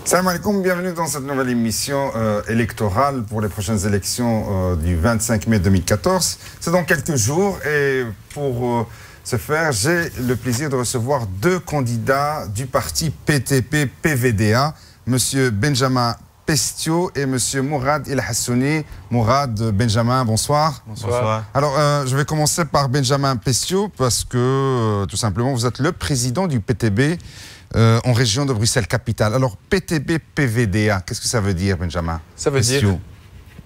Salam alaikum, bienvenue dans cette nouvelle émission électorale pour les prochaines élections du 25 mai 2014. C'est dans quelques jours et pour ce faire, j'ai le plaisir de recevoir deux candidats du parti PTP-PVDA, M. Benjamin Pestio et M. Mourad El Hassouni. Mourad, Benjamin, bonsoir. Bonsoir. Alors, je vais commencer par Benjamin Pestio parce que, tout simplement, vous êtes le président du PTB en région de Bruxelles-Capitale. Alors, PTB-PVDA, qu'est-ce que ça veut dire, Benjamin? Ça veut dire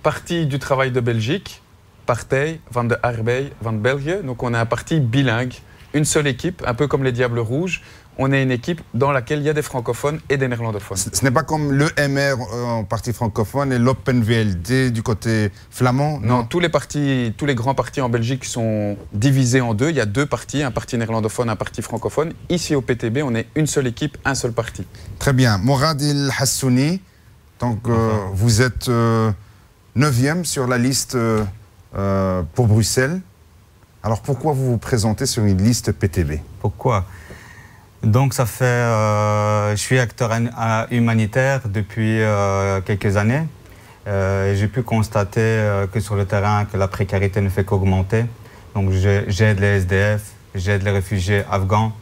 Parti du travail de Belgique, Partij van de Arbeid van België. Donc, on est un parti bilingue, une seule équipe, un peu comme les Diables Rouges. On est une équipe dans laquelle il y a des francophones et des néerlandophones. Ce n'est pas comme le MR en parti francophone et l'Open VLD du côté flamand? Non, tous les grands partis en Belgique sont divisés en deux. Il y a deux partis, un parti néerlandophone, un parti francophone. Ici au PTB, on est une seule équipe, un seul parti. Très bien. Mourad El Hassouni, donc vous êtes 9e sur la liste pour Bruxelles. Alors pourquoi vous vous présentez sur une liste PTB? Pourquoi? Donc ça fait, je suis acteur humanitaire depuis quelques années. J'ai pu constater que sur le terrain, que la précarité ne fait qu'augmenter. Donc j'aide les SDF, j'aide les réfugiés afghans,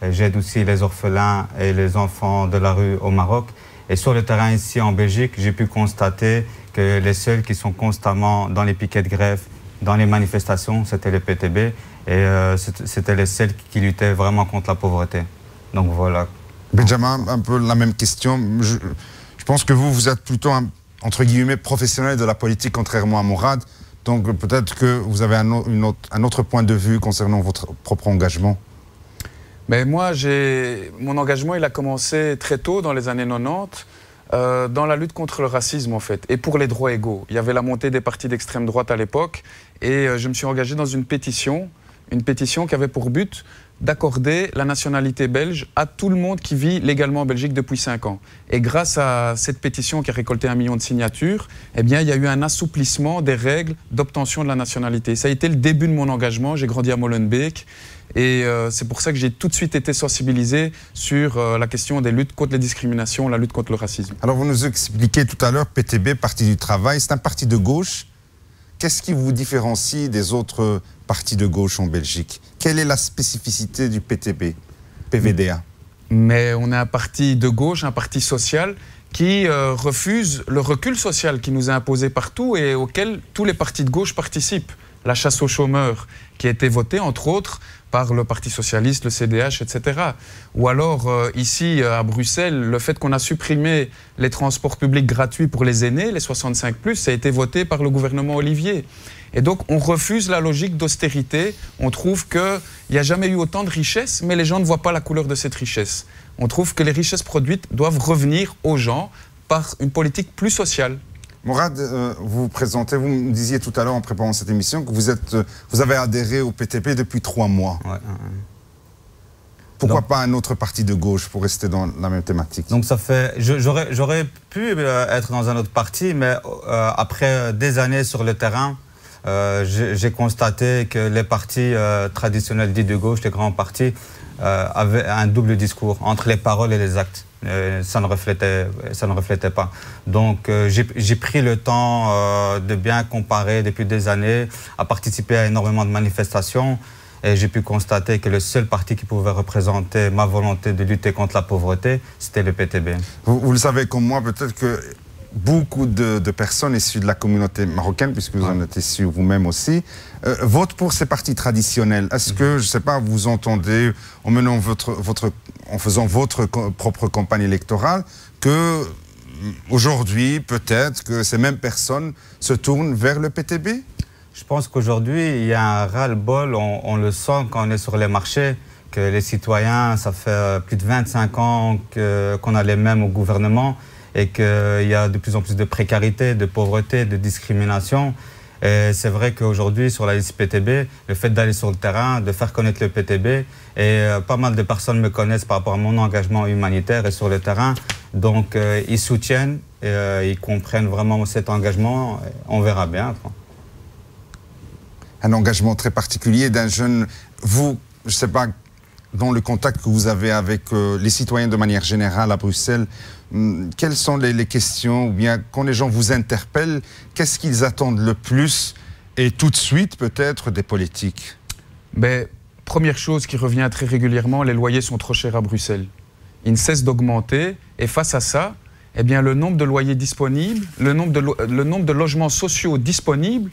j'aide aussi les orphelins et les enfants de la rue au Maroc. Et sur le terrain ici en Belgique, j'ai pu constater que les seuls qui sont constamment dans les piquets de grève, dans les manifestations, c'était les PTB. Et c'était les seuls qui luttaient vraiment contre la pauvreté. Donc voilà. Benjamin, un peu la même question. Je pense que vous êtes plutôt entre guillemets professionnel de la politique, contrairement à Mourad. Donc peut-être que vous avez un autre point de vue concernant votre propre engagement. Mais moi, mon engagement, il a commencé très tôt, dans les années 90, dans la lutte contre le racisme, en fait, et pour les droits égaux. Il y avait la montée des partis d'extrême droite à l'époque, et je me suis engagé dans une pétition qui avait pour but d'accorder la nationalité belge à tout le monde qui vit légalement en Belgique depuis 5 ans. Et grâce à cette pétition qui a récolté 1 million de signatures, eh bien, il y a eu un assouplissement des règles d'obtention de la nationalité. Ça a été le début de mon engagement. J'ai grandi à Molenbeek et c'est pour ça que j'ai tout de suite été sensibilisé sur la question des luttes contre les discriminations, la lutte contre le racisme. Alors, vous nous expliquez tout à l'heure, PTB, Parti du Travail, c'est un parti de gauche. Qu'est-ce qui vous différencie des autres partis de gauche en Belgique? Quelle est la spécificité du PTB, PVDA? Mais on est un parti de gauche, un parti social qui refuse le recul social qui nous est imposé partout et auquel tous les partis de gauche participent. La chasse aux chômeurs qui a été votée, entre autres, par le Parti socialiste, le CDH, etc. Ou alors, ici, à Bruxelles, le fait qu'on a supprimé les transports publics gratuits pour les aînés, les 65+, ça a été voté par le gouvernement Olivier. Et donc, on refuse la logique d'austérité. On trouve qu'il n'y a jamais eu autant de richesses, mais les gens ne voient pas la couleur de cette richesse. On trouve que les richesses produites doivent revenir aux gens par une politique plus sociale. Mourad, vous vous présentez, vous me disiez tout à l'heure en préparant cette émission que vous avez adhéré au PTP depuis 3 mois. Ouais. Pourquoi pas un autre parti de gauche pour rester dans la même thématique? Donc ça fait, j'aurais pu être dans un autre parti, mais après des années sur le terrain, j'ai constaté que les partis traditionnels dits de gauche, les grands partis, avaient un double discours entre les paroles et les actes. Ça ne reflétait pas. Donc j'ai pris le temps de bien comparer depuis des années, à participer à énormément de manifestations et j'ai pu constater que le seul parti qui pouvait représenter ma volonté de lutter contre la pauvreté, c'était le PTB. Vous le savez comme moi, peut-être que beaucoup de personnes issues de la communauté marocaine, puisque vous en êtes issus vous-même aussi, votent pour ces partis traditionnels. Est-ce que, je ne sais pas, vous entendez, en faisant votre propre campagne électorale, que aujourd'hui, peut-être que ces mêmes personnes se tournent vers le PTB? Je pense qu'aujourd'hui, il y a un ras-le-bol, on le sent quand on est sur les marchés, que les citoyens, ça fait plus de 25 ans qu'on a les mêmes au gouvernement, et qu'il y a de plus en plus de précarité, de pauvreté, de discrimination. Et c'est vrai qu'aujourd'hui, sur la liste PTB, le fait d'aller sur le terrain, de faire connaître le PTB, et pas mal de personnes me connaissent par rapport à mon engagement humanitaire et sur le terrain. Donc, ils soutiennent, et ils comprennent vraiment cet engagement. On verra bien. Un engagement très particulier d'un jeune. Vous, je ne sais pas dans le contact que vous avez avec les citoyens de manière générale à Bruxelles, quelles sont les questions, ou bien quand les gens vous interpellent, qu'est-ce qu'ils attendent le plus et tout de suite peut-être des politiques? Première chose qui revient très régulièrement, les loyers sont trop chers à Bruxelles. Ils ne cessent d'augmenter et face à ça, eh bien, le nombre de loyers disponibles, le nombre de logements sociaux disponibles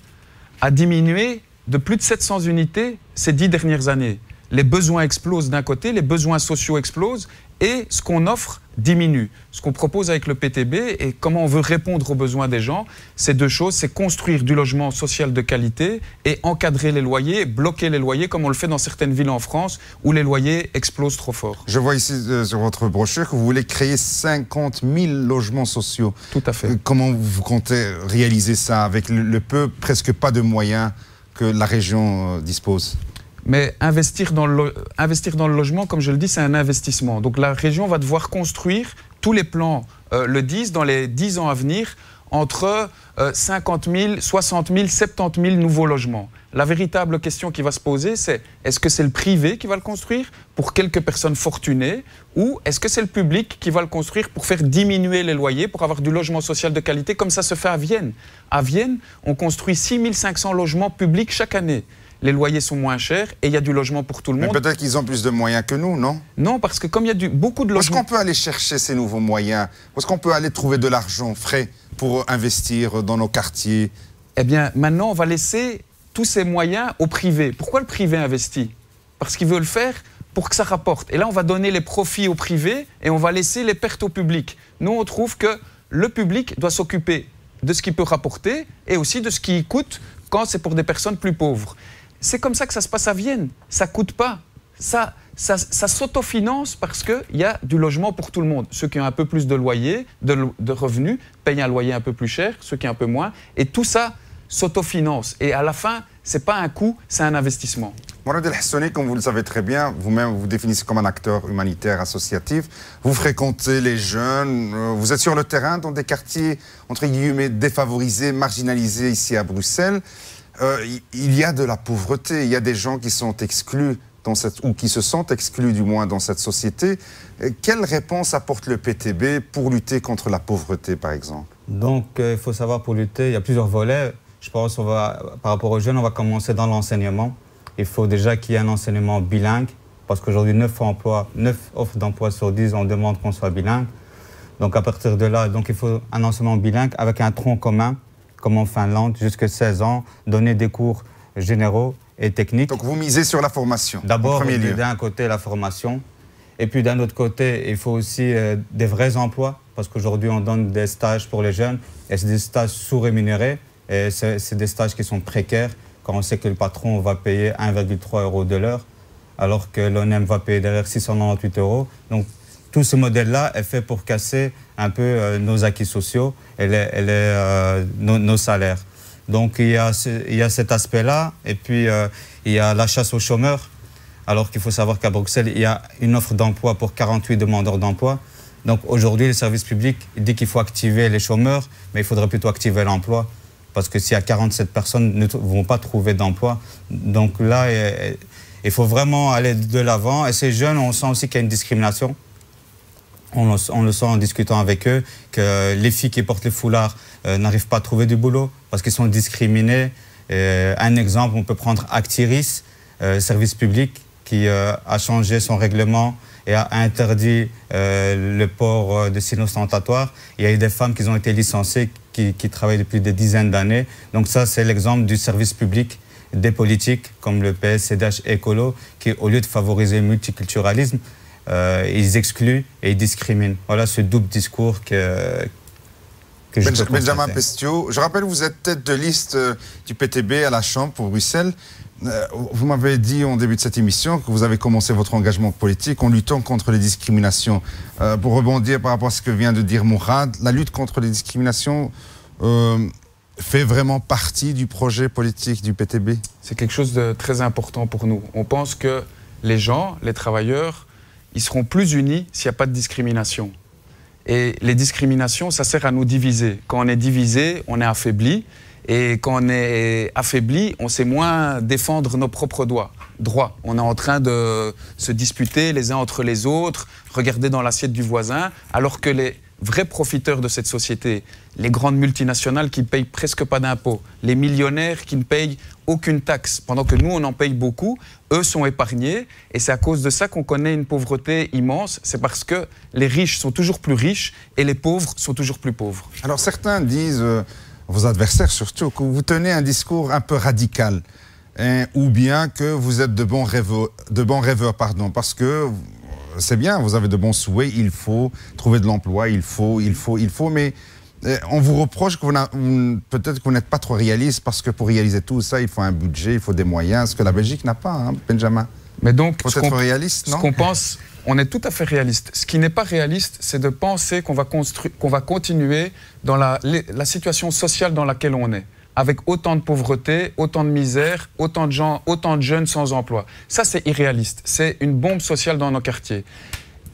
a diminué de plus de 700 unités ces 10 dernières années. Les besoins explosent d'un côté, les besoins sociaux explosent et ce qu'on offre diminue. Ce qu'on propose avec le PTB et comment on veut répondre aux besoins des gens, c'est deux choses, c'est construire du logement social de qualité et encadrer les loyers, bloquer les loyers comme on le fait dans certaines villes en France où les loyers explosent trop fort. Je vois ici sur votre brochure que vous voulez créer 50 000 logements sociaux. Tout à fait. Comment vous comptez réaliser ça avec le peu, presque pas de moyens que la région dispose? Mais investir dans le logement, comme je le dis, c'est un investissement. Donc la région va devoir construire, tous les plans le disent, dans les 10 ans à venir, entre 50 000, 60 000, 70 000 nouveaux logements. La véritable question qui va se poser, c'est est-ce que c'est le privé qui va le construire pour quelques personnes fortunées ou est-ce que c'est le public qui va le construire pour faire diminuer les loyers, pour avoir du logement social de qualité, comme ça se fait à Vienne. À Vienne, on construit 6 500 logements publics chaque année. Les loyers sont moins chers et il y a du logement pour tout le monde. Mais peut-être qu'ils ont plus de moyens que nous, non? Non, parce que comme il y a beaucoup de logements... Où est-ce qu'on peut aller chercher ces nouveaux moyens? Où est-ce qu'on peut aller trouver de l'argent frais pour investir dans nos quartiers? Eh bien, maintenant, on va laisser tous ces moyens au privé. Pourquoi le privé investit? Parce qu'il veut le faire pour que ça rapporte. Et là, on va donner les profits au privé et on va laisser les pertes au public. Nous, on trouve que le public doit s'occuper de ce qu'il peut rapporter et aussi de ce qui coûte quand c'est pour des personnes plus pauvres. C'est comme ça que ça se passe à Vienne. Ça ne coûte pas. Ça s'autofinance parce qu'il y a du logement pour tout le monde. Ceux qui ont un peu plus de loyer, de revenus, payent un loyer un peu plus cher, ceux qui ont un peu moins. Et tout ça s'autofinance. Et à la fin, ce n'est pas un coût, c'est un investissement. Mourad El Hassouni, comme vous le savez très bien, vous-même vous définissez comme un acteur humanitaire associatif. Vous fréquentez les jeunes, vous êtes sur le terrain dans des quartiers, entre guillemets, défavorisés, marginalisés ici à Bruxelles. Il y a de la pauvreté, il y a des gens qui sont exclus ou qui se sentent exclus du moins dans cette société. Quelle réponse apporte le PTB pour lutter contre la pauvreté, par exemple? Donc, il faut savoir, pour lutter, il y a plusieurs volets. Je pense par rapport aux jeunes, on va commencer dans l'enseignement. Il faut déjà qu'il y ait un enseignement bilingue, parce qu'aujourd'hui, 9 offres d'emploi sur 10, on demande qu'on soit bilingue. Donc, à partir de là, il faut un enseignement bilingue avec un tronc commun, comme en Finlande, jusqu'à 16 ans, donner des cours généraux et techniques. Donc vous misez sur la formation. D'abord, d'un côté, la formation. Et puis d'un autre côté, il faut aussi des vrais emplois, parce qu'aujourd'hui, on donne des stages pour les jeunes, et c'est des stages sous-rémunérés, et c'est des stages qui sont précaires, quand on sait que le patron va payer 1,3 € de l'heure, alors que l'ONEM va payer derrière 698 €. Donc, tout ce modèle-là est fait pour casser un peu nos acquis sociaux et nos salaires. Donc il y a cet aspect-là, et puis il y a la chasse aux chômeurs, alors qu'il faut savoir qu'à Bruxelles, il y a une offre d'emploi pour 48 demandeurs d'emploi. Donc aujourd'hui, le service public dit qu'il faut activer les chômeurs, mais il faudrait plutôt activer l'emploi, parce que s'il y a 47 personnes ne vont pas trouver d'emploi. Donc là, il faut vraiment aller de l'avant. Et ces jeunes, on sent aussi qu'il y a une discrimination. On le sent en discutant avec eux, que les filles qui portent les foulards n'arrivent pas à trouver du boulot parce qu'ils sont discriminés. Un exemple, on peut prendre Actiris, service public, qui a changé son règlement et a interdit le port de signes ostentatoires. Il y a eu des femmes qui ont été licenciées, qui travaillent depuis des dizaines d'années. Donc ça, c'est l'exemple du service public, des politiques comme le PS, CDH, Écolo, qui, au lieu de favoriser le multiculturalisme, ils excluent et ils discriminent. Voilà ce double discours que je peux Benjamin Pestio, je rappelle, vous êtes tête de liste du PTB à la Chambre pour Bruxelles. Vous m'avez dit en début de cette émission que vous avez commencé votre engagement politique en luttant contre les discriminations. Pour rebondir par rapport à ce que vient de dire Mourad, la lutte contre les discriminations fait vraiment partie du projet politique du PTB? C'est quelque chose de très important pour nous. On pense que les gens, les travailleurs, ils seront plus unis s'il n'y a pas de discrimination. Et les discriminations, ça sert à nous diviser. Quand on est divisé, on est affaibli. Et quand on est affaibli, on sait moins défendre nos propres droits. droit. On est en train de se disputer les uns entre les autres, regarder dans l'assiette du voisin, alors que les vrais profiteurs de cette société, les grandes multinationales qui ne payent presque pas d'impôts, les millionnaires qui ne payent aucune taxe, pendant que nous, on en paye beaucoup, eux sont épargnés. Et c'est à cause de ça qu'on connaît une pauvreté immense. C'est parce que les riches sont toujours plus riches et les pauvres sont toujours plus pauvres. Alors certains disent, vos adversaires surtout, que vous tenez un discours un peu radical. Ou bien que vous êtes de bons rêveurs, parce que c'est bien, vous avez de bons souhaits, il faut trouver de l'emploi, il faut, mais on vous reproche que peut-être que vous n'êtes pas trop réaliste, parce que pour réaliser tout ça, il faut un budget, il faut des moyens, ce que la Belgique n'a pas, hein, Benjamin. Mais donc, faut être réaliste, non? Ce qu'on pense, on est tout à fait réaliste. Ce qui n'est pas réaliste, c'est de penser qu'on va continuer dans la situation sociale dans laquelle on est, avec autant de pauvreté, autant de misère, autant de gens, autant de jeunes sans emploi. Ça, c'est irréaliste. C'est une bombe sociale dans nos quartiers.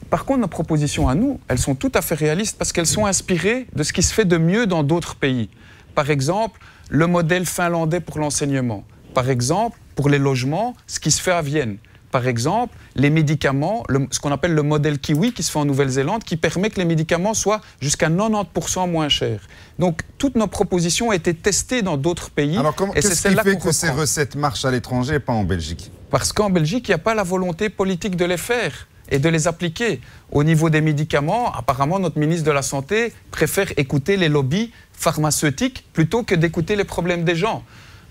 Par contre, nos propositions à nous, elles sont tout à fait réalistes parce qu'elles sont inspirées de ce qui se fait de mieux dans d'autres pays. Par exemple, le modèle finlandais pour l'enseignement. Par exemple, pour les logements, ce qui se fait à Vienne. Par exemple, les médicaments, ce qu'on appelle le modèle Kiwi qui se fait en Nouvelle-Zélande, qui permet que les médicaments soient jusqu'à 90% moins chers. Donc, toutes nos propositions ont été testées dans d'autres pays. Alors, qu'est-ce qui fait que ces recettes marchent à l'étranger et pas en Belgique? Parce qu'en Belgique, il n'y a pas la volonté politique de les faire et de les appliquer. Au niveau des médicaments, apparemment, notre ministre de la Santé préfère écouter les lobbies pharmaceutiques plutôt que d'écouter les problèmes des gens.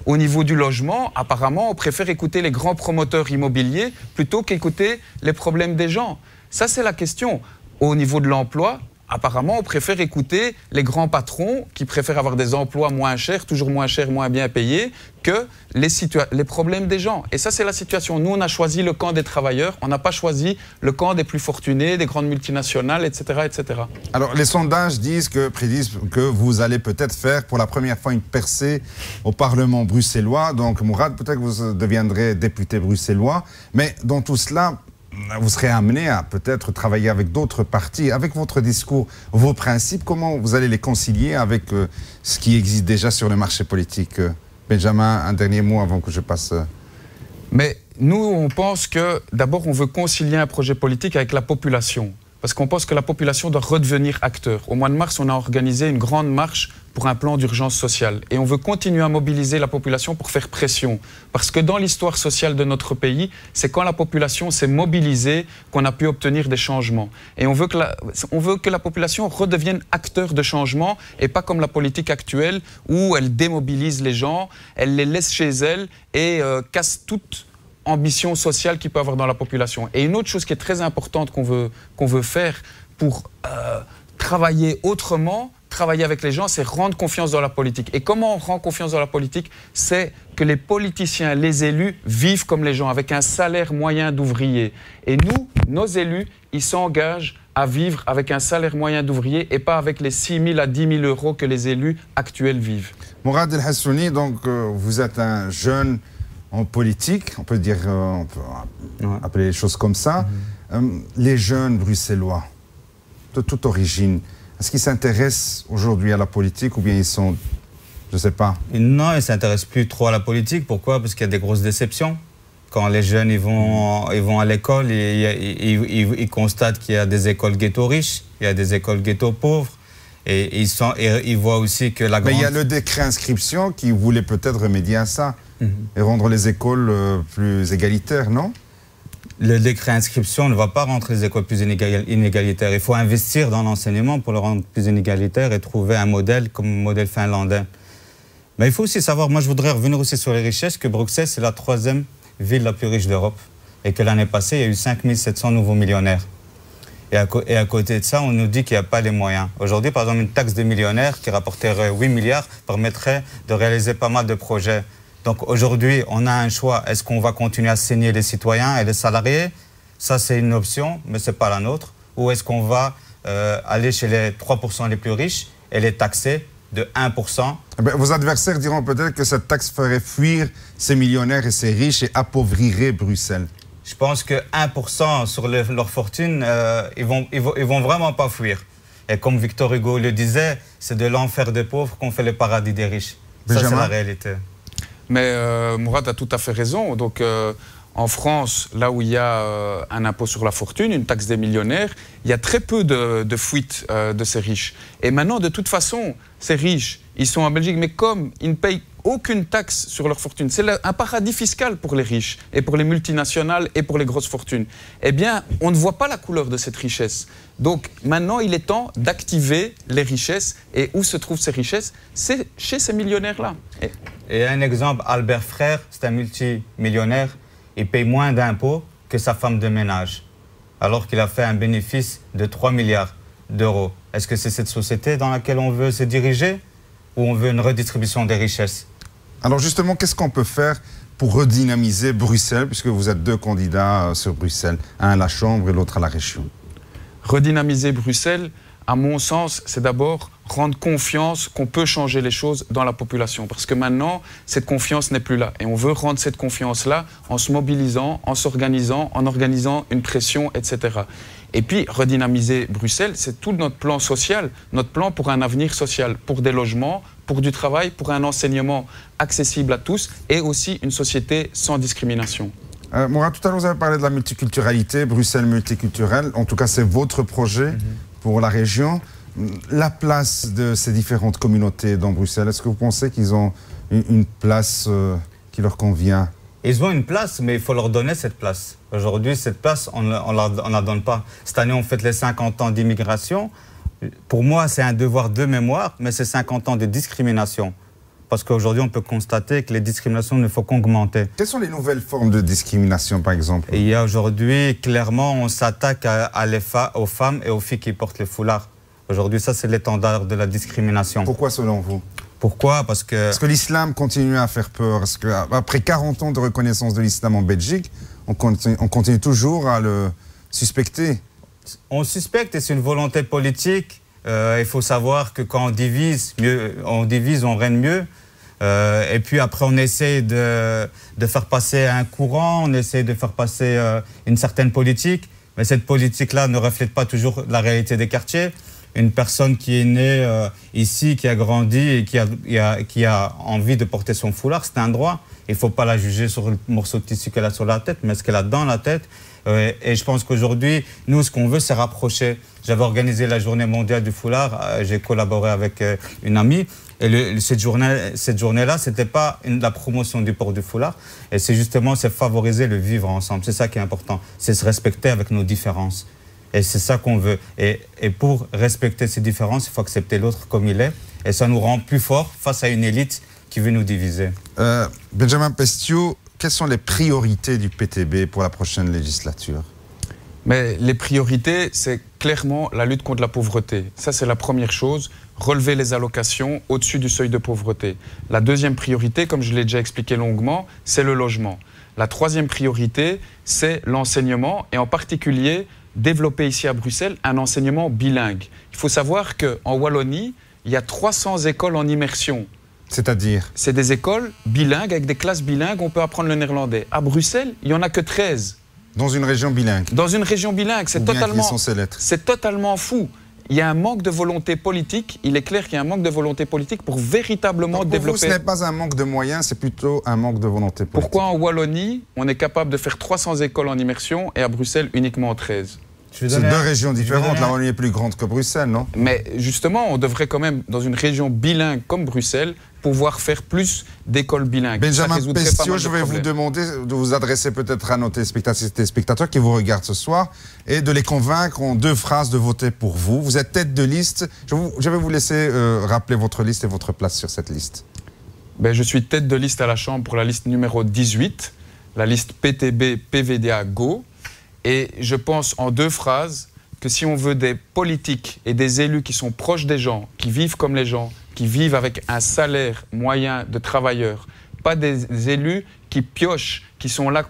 Au niveau du logement, apparemment, on préfère écouter les grands promoteurs immobiliers plutôt qu'écouter les problèmes des gens. Ça, c'est la question. Au niveau de l'emploi, apparemment, on préfère écouter les grands patrons qui préfèrent avoir des emplois moins chers, toujours moins chers, moins bien payés, que les problèmes des gens. Et ça, c'est la situation. Nous, on a choisi le camp des travailleurs, on n'a pas choisi le camp des plus fortunés, des grandes multinationales, etc., etc. Alors, les sondages prédisent que vous allez peut-être faire pour la première fois une percée au Parlement bruxellois. Donc, Mourad, peut-être que vous deviendrez député bruxellois. Mais dans tout cela, vous serez amené à peut-être travailler avec d'autres partis. Avec votre discours, vos principes, comment vous allez les concilier avec ce qui existe déjà sur le marché politique? Benjamin, un dernier mot avant que je passe. Mais nous, on pense que d'abord, on veut concilier un projet politique avec la population. Parce qu'on pense que la population doit redevenir acteur. Au mois de mars, on a organisé une grande marche pour un plan d'urgence sociale. Et on veut continuer à mobiliser la population pour faire pression. Parce que dans l'histoire sociale de notre pays, c'est quand la population s'est mobilisée qu'on a pu obtenir des changements. Et on veut que la population redevienne acteur de changement et pas comme la politique actuelle où elle démobilise les gens, elle les laisse chez elle et casse toute ambition sociale qu'il peut avoir dans la population. Et une autre chose qui est très importante qu'on veut faire pour travailler autrement, travailler avec les gens, c'est rendre confiance dans la politique. Et comment on rend confiance dans la politique? C'est que les politiciens, les élus, vivent comme les gens, avec un salaire moyen d'ouvrier. Et nous, nos élus, ils s'engagent à vivre avec un salaire moyen d'ouvrier et pas avec les 6 000 à 10 000 euros que les élus actuels vivent. Mourad El Hassouni, donc vous êtes un jeune en politique, on peut dire, on peut appeler les choses comme ça. Les jeunes bruxellois, de toute origine, est-ce qu'ils s'intéressent aujourd'hui à la politique ou bien ils sont, je ne sais pas? Non, ils ne s'intéressent plus trop à la politique. Pourquoi? Parce qu'il y a des grosses déceptions. Quand les jeunes ils vont à l'école, ils constatent qu'il y a des écoles ghetto riches, il y a des écoles ghetto pauvres. Et ils voient aussi que la grande... Mais il y a le décret inscription qui voulait peut-être remédier à ça et rendre les écoles plus égalitaires, non? Le décret inscription ne va pas rendre les écoles plus inégalitaires. Il faut investir dans l'enseignement pour le rendre plus inégalitaire et trouver un modèle comme le modèle finlandais. Mais il faut aussi savoir, moi je voudrais revenir aussi sur les richesses, que Bruxelles c'est la 3e ville la plus riche d'Europe et que l'année passée il y a eu 5 700 nouveaux millionnaires. Et à côté de ça, on nous dit qu'il n'y a pas les moyens. Aujourd'hui, par exemple, une taxe des millionnaires qui rapporterait 8 milliards permettrait de réaliser pas mal de projets. Donc aujourd'hui, on a un choix. Est-ce qu'on va continuer à saigner les citoyens et les salariés? Ça, c'est une option, mais ce n'est pas la nôtre. Ou est-ce qu'on va aller chez les 3% les plus riches et les taxer de 1%? Vos adversaires diront peut-être que cette taxe ferait fuir ces millionnaires et ces riches et appauvrirait Bruxelles. Je pense que 1% sur leur fortune, ils vont vraiment pas fuir. Et comme Victor Hugo le disait, c'est de l'enfer des pauvres qu'on fait le paradis des riches. Benjamin. Ça, c'est la réalité. Mais Mourad a tout à fait raison. Donc, En France, là où il y a un impôt sur la fortune, une taxe des millionnaires, il y a très peu de fuites de ces riches. Et maintenant, de toute façon, ces riches, ils sont en Belgique, mais comme ils ne payent aucune taxe sur leur fortune, c'est un paradis fiscal pour les riches et pour les multinationales et pour les grosses fortunes. Eh bien, on ne voit pas la couleur de cette richesse. Donc maintenant, il est temps d'activer les richesses. Et où se trouvent ces richesses? C'est chez ces millionnaires-là. Et un exemple, Albert Frère, c'est un multimillionnaire. Il paye moins d'impôts que sa femme de ménage, alors qu'il a fait un bénéfice de 3 milliards d'euros. Est-ce que c'est cette société dans laquelle on veut se diriger ou on veut une redistribution des richesses? Alors justement, qu'est-ce qu'on peut faire pour redynamiser Bruxelles, puisque vous êtes deux candidats sur Bruxelles, un à la Chambre et l'autre à la région? Redynamiser Bruxelles, à mon sens, c'est d'abord rendre confiance qu'on peut changer les choses dans la population. Parce que maintenant, cette confiance n'est plus là. Et on veut rendre cette confiance-là en se mobilisant, en s'organisant, en organisant une pression, etc. Et puis, redynamiser Bruxelles, c'est tout notre plan social, notre plan pour un avenir social, pour des logements, pour du travail, pour un enseignement accessible à tous et aussi une société sans discrimination. Mourad, tout à l'heure, vous avez parlé de la multiculturalité, Bruxelles multiculturelle. En tout cas, c'est votre projet pour la région. La place de ces différentes communautés dans Bruxelles, est-ce que vous pensez qu'ils ont une place qui leur convient? Ils ont une place, mais il faut leur donner cette place. Aujourd'hui, cette place, on ne la donne pas. Cette année, on fête les 50 ans d'immigration. Pour moi, c'est un devoir de mémoire, mais c'est 50 ans de discrimination. Parce qu'aujourd'hui, on peut constater que les discriminations ne font qu'augmenter. Quelles sont les nouvelles formes de discrimination, par exemple? Il y a aujourd'hui, clairement, on s'attaque aux femmes et aux filles qui portent le foulard. Aujourd'hui, ça, c'est l'étendard de la discrimination. Pourquoi, selon vous? Pourquoi? Parce que l'islam continue à faire peur. Parce qu'après 40 ans de reconnaissance de l'islam en Belgique, on continue toujours à le suspecter. On suspecte et c'est une volonté politique. Il faut savoir que quand on divise, on règne mieux. Et puis après, on essaie de faire passer un courant, on essaie de faire passer une certaine politique. Mais cette politique-là ne reflète pas toujours la réalité des quartiers. Une personne qui est née ici, qui a grandi et qui a envie de porter son foulard, c'est un droit. Il ne faut pas la juger sur le morceau de tissu qu'elle a sur la tête, mais ce qu'elle a dans la tête. Et je pense qu'aujourd'hui, nous, ce qu'on veut, c'est rapprocher. J'avais organisé la journée mondiale du foulard, j'ai collaboré avec une amie. Et cette journée-là, ce n'était pas la promotion du port du foulard, et c'est justement favoriser le vivre ensemble. C'est ça qui est important, c'est se respecter avec nos différences. Et c'est ça qu'on veut. Et pour respecter ces différences, il faut accepter l'autre comme il est. Et ça nous rend plus forts face à une élite qui veut nous diviser. Benjamin Pestiou, quelles sont les priorités du PTB pour la prochaine législature? Mais les priorités, c'est clairement la lutte contre la pauvreté. Ça, c'est la première chose. Relever les allocations au-dessus du seuil de pauvreté. La deuxième priorité, comme je l'ai déjà expliqué longuement, c'est le logement. La troisième priorité, c'est l'enseignement et en particulier développer ici à Bruxelles un enseignement bilingue. Il faut savoir qu'en Wallonie, il y a 300 écoles en immersion. C'est-à-dire? C'est des écoles bilingues, avec des classes bilingues, on peut apprendre le néerlandais. À Bruxelles, il n'y en a que 13. Dans une région bilingue? Dans une région bilingue, c'est totalement fou. Il y a un manque de volonté politique, il est clair qu'il y a un manque de volonté politique pour véritablement développer... Pour vous, ce n'est pas un manque de moyens, c'est plutôt un manque de volonté politique. Pourquoi en Wallonie, on est capable de faire 300 écoles en immersion et à Bruxelles uniquement 13? C'est deux régions différentes, la Wallonie est plus grande que Bruxelles, non? Mais justement, on devrait quand même, dans une région bilingue comme Bruxelles, pouvoir faire plus d'écoles bilingues. Benjamin Pestiou, je vais vous demander de vous adresser peut-être à nos téléspectateurs qui vous regardent ce soir et de les convaincre en 2 phrases de voter pour vous. Vous êtes tête de liste. Je vais vous laisser rappeler votre liste et votre place sur cette liste. Je suis tête de liste à la Chambre pour la liste numéro 18, la liste PTB-PVDA-GO. Et je pense en 2 phrases que si on veut des politiques et des élus qui sont proches des gens, qui vivent comme les gens, qui vivent avec un salaire moyen de travailleurs, pas des élus qui piochent, qui sont là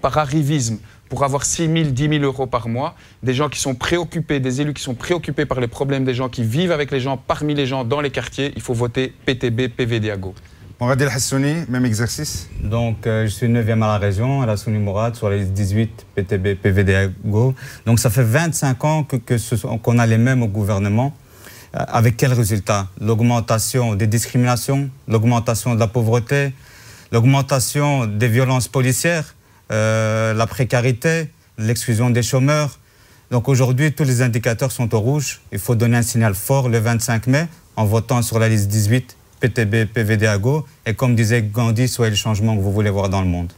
par arrivisme, pour avoir 6 000, 10 000 euros par mois, des gens qui sont préoccupés, des élus qui sont préoccupés par les problèmes des gens, qui vivent avec les gens, parmi les gens, dans les quartiers, il faut voter PTB, PVDA-GO. Mourad El Hassouni, même exercice? Donc, je suis 9e à la région, El Hassouni Mourad, sur les 18 PTB, PVDA-GO. Donc, ça fait 25 ans qu'on a les mêmes au gouvernement. Avec quel résultat? L'augmentation des discriminations, l'augmentation de la pauvreté, l'augmentation des violences policières. la précarité, l'exclusion des chômeurs. Donc aujourd'hui, tous les indicateurs sont au rouge. Il faut donner un signal fort le 25 mai en votant sur la liste 18, PTB, PVD à go. Et comme disait Gandhi, soyez le changement que vous voulez voir dans le monde.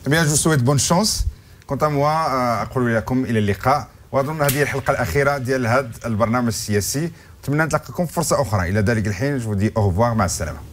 Eh bien, je vous souhaite bonne chance. Quant à moi, أقول لكم إلى اللقاء. وأظن هذه الحلقة الأخيرة ديال هذا البرنامج السياسي. أتمنى نتلاقاكم فرصة أخرى. إلى ذلك الحين, je vous dis au revoir, مع السلامة.